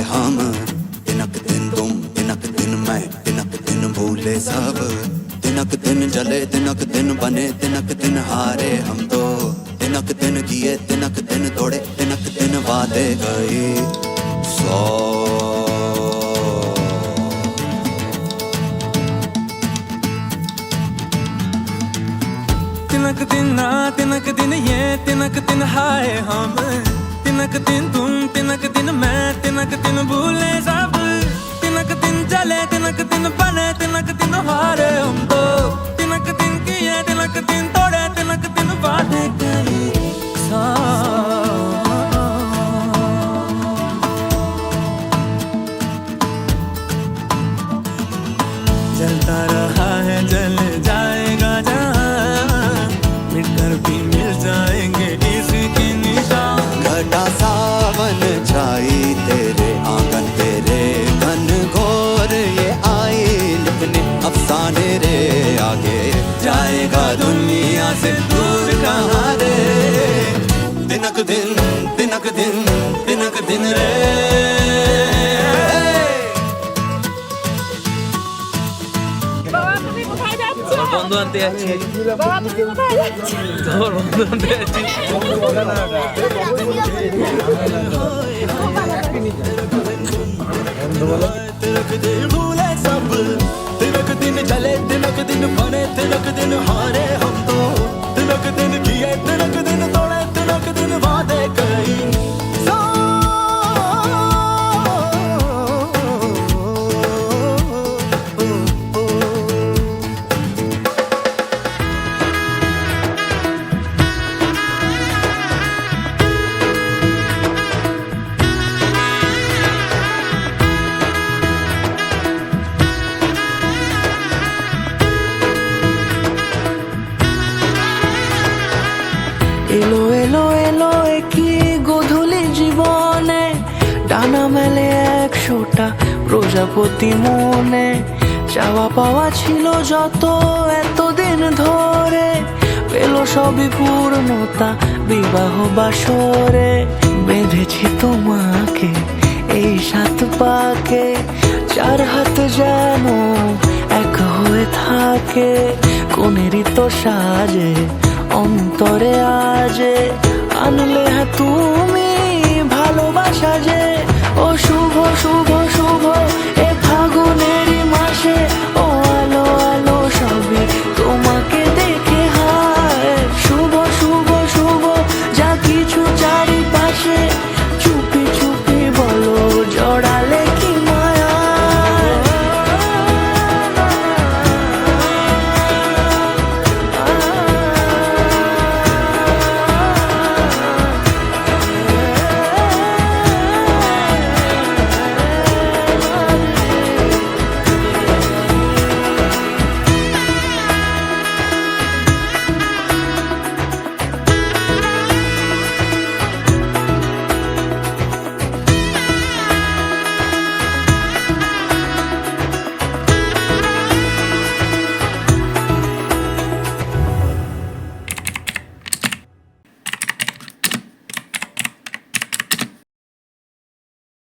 हम, तिनक दिन तुम, तिनक दिन मैं, तिनक दिन भूले सब। तिनक दिन जले, तिनक दिन बने, तिनक दिन हारे हम तो। तिनक दिन किए, तिनक दिन तोड़े, तिनक दिन वादे गए 100। तिनक दिन ना, तिनक दिन ये, तिनक दिन हाय हम। तिनक दिन तुम, तिनक दिन मैं, तिनक दिन भूले सब। तिनक दिन जले, तिनक दिन बने, तिनक दिन हारे हम तो। तिनक दिन किए, तिनक दिन तोड़े, तिनक दिन वादे गए 100। जलता रहा है जल जाएगा जहाँ, मिटकर भी मिल जाएंगे इसके निशान। घटा सावन छाई तेरे आंगन, तेरे घन घोर ये आई लिखने अफसाने रे। आगे जाएगा दुनिया से दूर कहाँ रे। तिनक दिन, तिनक दिन, तिनक दिन रे। বাবা তুমি কোথায় যাচ্ছো? বন্ধু আনতে যাচ্ছি। বাবা তুমি কোথায় যাচ্ছো? তোর বন্ধু আনতে যাচ্ছি। तिनक दिन भूले सब, तिनक दिन चले, तिनक दिन बने, तिनक दिन हारे हम तो। तिनक दिन किए, तिनक दिन तोड़े, तिनक दिन वादे कई 100। এলো এলো এলো একই গধূলি জীবনে, ডানা মেলে 100টা প্রজাপতি মনে। চাওয়া পাওয়া ছিল যত এতদিন ধরে, পেল সবই পূর্ণতা বিবাহ বাসরে। বেঁধেছি তোমাকে এই 7 পাকে, 4 হাত যেন এক হয়ে থাকে। কোনেরই তো সাজে অন্তরে আজে, আনলে হ্যাঁ তুমি ভালোবাসা যে। ও শুভ শুভ শুভ